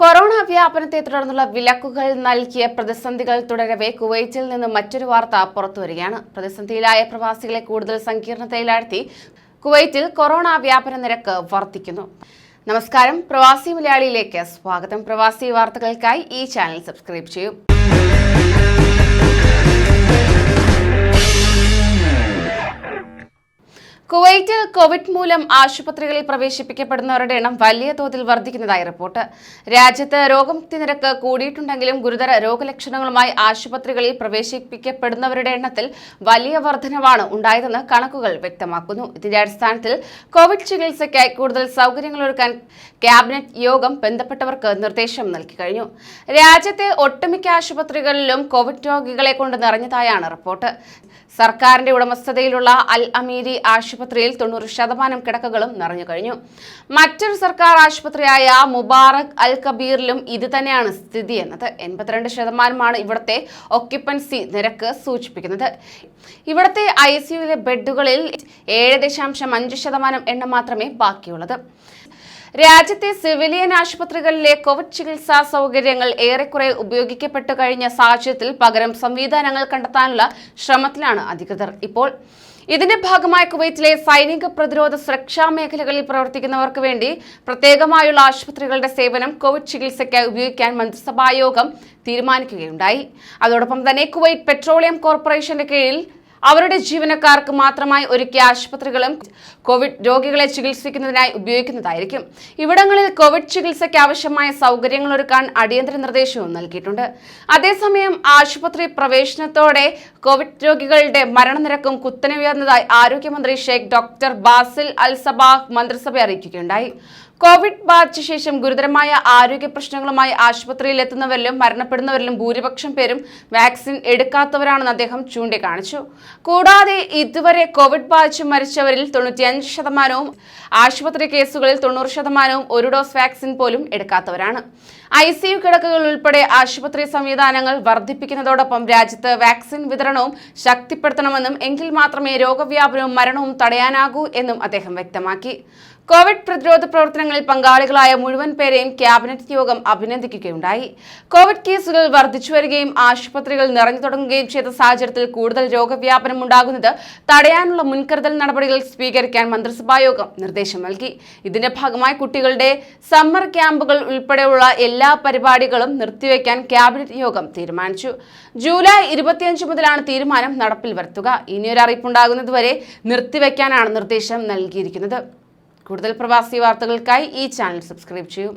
Corona വ്യാപനത്തെ തുടർന്നുള്ള വിലക്കുകൾ നൽകിയ പ്രതിസന്ധികൾ തുടരവെ കുവൈറ്റിൽ നിന്ന് മറ്റൊരു വാർത്ത പുറത്തുവരികയാണ്. പ്രതിസന്ധിയിലായ പ്രവാസികളെ കൂടുതൽ സങ്കീർണതയിലാഴ്ത്തി കുവൈറ്റിൽ കൊറോണ വ്യാപന നിരക്ക് വർദ്ധിക്കുന്നു. നമസ്കാരം, പ്രവാസി മലയാളിയിലേക്ക് സ്വാഗതം. പ്രവാസി വാർത്തകൾക്കായി ഈ ചാനൽ സബ്സ്ക്രൈബ് ചെയ്യൂ. കുവൈറ്റിൽ കോവിഡ് മൂലം ആശുപത്രികളിൽ പ്രവേശിപ്പിക്കപ്പെടുന്നവരുടെ എണ്ണം വലിയ തോതിൽ വർദ്ധിക്കുന്നതായി റിപ്പോർട്ട്. രാജ്യത്ത് രോഗമുക്തി നിരക്ക് കൂടിയിട്ടുണ്ടെങ്കിലും ഗുരുതര രോഗലക്ഷണങ്ങളുമായി ആശുപത്രികളിൽ പ്രവേശിപ്പിക്കപ്പെടുന്നവരുടെ എണ്ണത്തിൽ വലിയ വർധനവാണ് ഉണ്ടായതെന്ന് കണക്കുകൾ വ്യക്തമാക്കുന്നു. ഇതിന്റെ അടിസ്ഥാനത്തിൽ കോവിഡ് ചികിത്സയ്ക്കായി കൂടുതൽ സൗകര്യങ്ങളൊരുക്കാൻ ക്യാബിനറ്റ് യോഗം ബന്ധപ്പെട്ടവർക്ക് നിർദ്ദേശം നൽകി കഴിഞ്ഞു. രാജ്യത്തെ ഒട്ടുമിക്ക ആശുപത്രികളിലും കോവിഡ് രോഗികളെ കൊണ്ട് നിറഞ്ഞതായാണ് റിപ്പോർട്ട്. സർക്കാരിന്റെ ഉടമസ്ഥതയിലുള്ള അൽ അമീരി ആശുപത്രിയിൽ 90% കിടക്കകളും നിറഞ്ഞു കഴിഞ്ഞു. മറ്റൊരു സർക്കാർ ആശുപത്രിയായ മുബാറക് അൽ കബീറിലും ഇത് തന്നെയാണ് സ്ഥിതി എന്നത്. 82% ഇവിടുത്തെ ഒക്യുപ്പൻസി നിരക്ക് സൂചിപ്പിക്കുന്നത്. ഇവിടുത്തെ ICUവിലെ ബെഡുകളിൽ 7.5% എണ്ണം മാത്രമേ ബാക്കിയുള്ളത്. രാജ്യത്തെ സിവിലിയൻ ആശുപത്രികളിലെ കോവിഡ് ചികിത്സാ സൗകര്യങ്ങൾ ഏറെക്കുറെ ഉപയോഗിക്കപ്പെട്ടു കഴിഞ്ഞ സാഹചര്യത്തിൽ പകരം സംവിധാനങ്ങൾ കണ്ടെത്താനുള്ള ശ്രമത്തിലാണ് അധികൃതർ ഇപ്പോൾ. ഇതിന്റെ ഭാഗമായി കുവൈറ്റിലെ സൈനിക പ്രതിരോധ സുരക്ഷാ മേഖലകളിൽ പ്രവർത്തിക്കുന്നവർക്ക് വേണ്ടി പ്രത്യേകമായുള്ള ആശുപത്രികളുടെ സേവനം കോവിഡ് ചികിത്സയ്ക്കായി ഉപയോഗിക്കാൻ മന്ത്രിസഭായോഗം തീരുമാനിക്കുകയുണ്ടായി. അതോടൊപ്പം തന്നെ കുവൈറ്റ് പെട്രോളിയം കോർപ്പറേഷന്റെ കീഴിൽ അവരുടെ ജീവനക്കാർക്ക് മാത്രമായി ഒരുക്കിയ ആശുപത്രികളും കോവിഡ് രോഗികളെ ചികിത്സിക്കുന്നതിനായി ഉപയോഗിക്കുന്നതായിരിക്കും. ഇവിടങ്ങളിൽ കോവിഡ് ചികിത്സയ്ക്ക് ആവശ്യമായ സൗകര്യങ്ങൾ ഒരുക്കാൻ അടിയന്തര നിർദ്ദേശവും നൽകിയിട്ടുണ്ട്. അതേസമയം ആശുപത്രി പ്രവേശനത്തോടെ കോവിഡ് രോഗികളുടെ മരണനിരക്കും കുത്തനെ ഉയർന്നതായി ആരോഗ്യമന്ത്രി ഷെയ്ഖ് ഡോക്ടർ ബാസിൽ അൽ സബാഹ് മന്ത്രിസഭയെ അറിയിക്കുകയുണ്ടായി. കോവിഡ് ബാധിച്ച ശേഷം ഗുരുതരമായ ആരോഗ്യ പ്രശ്നങ്ങളുമായി ആശുപത്രിയിൽ എത്തുന്നവരിലും മരണപ്പെടുന്നവരിലും ഭൂരിപക്ഷം പേരും വാക്സിൻ എടുക്കാത്തവരാണെന്ന് അദ്ദേഹം ചൂണ്ടിക്കാണിച്ചു. കൂടാതെ ഇതുവരെ കോവിഡ് ബാധിച്ച് മരിച്ചവരിൽ 95%, ആശുപത്രി കേസുകളിൽ 90% ഒരു ഡോസ് വാക്സിൻ പോലും എടുക്കാത്തവരാണ്. ICU കിടക്കകൾ ഉൾപ്പെടെ ആശുപത്രി സംവിധാനങ്ങൾ വർദ്ധിപ്പിക്കുന്നതോടൊപ്പം രാജ്യത്ത് വാക്സിൻ വിതരണവും ശക്തിപ്പെടുത്തണമെന്നും എങ്കിൽ മാത്രമേ രോഗവ്യാപനവും മരണവും തടയാനാകൂ എന്നും അദ്ദേഹം വ്യക്തമാക്കി. കോവിഡ് പ്രതിരോധ പ്രവർത്തനങ്ങളിൽ പങ്കാളികളായ മുഴുവൻ പേരെയും ക്യാബിനറ്റ് യോഗം അഭിനന്ദിക്കുകയുണ്ടായി. കോവിഡ് കേസുകൾ വർദ്ധിച്ചു വരികയും ആശുപത്രികൾ നിറഞ്ഞു തുടങ്ങുകയും ചെയ്ത സാഹചര്യത്തിൽ കൂടുതൽ രോഗവ്യാപനം ഉണ്ടാകുന്നത് തടയാനുള്ള മുൻകരുതൽ നടപടികൾ സ്വീകരിക്കാൻ മന്ത്രിസഭായോഗം നിർദ്ദേശം നൽകി. ഇതിന്റെ ഭാഗമായി കുട്ടികളുടെ സമ്മർ ക്യാമ്പുകൾ ഉൾപ്പെടെയുള്ള എല്ലാ പരിപാടികളും നിർത്തിവെക്കാൻ ക്യാബിനറ്റ് യോഗം തീരുമാനിച്ചു. ജൂലൈ 25 മുതലാണ് തീരുമാനം നടപ്പിൽ വരുത്തുക. ഇനിയൊരു അറിയിപ്പുണ്ടാകുന്നതുവരെ നിർത്തിവെക്കാനാണ് നിർദ്ദേശം നൽകിയിരിക്കുന്നത്. കൂടുതൽ പ്രവാസി വാർത്തകൾക്കായി ഈ ചാനൽ സബ്സ്ക്രൈബ് ചെയ്യൂ.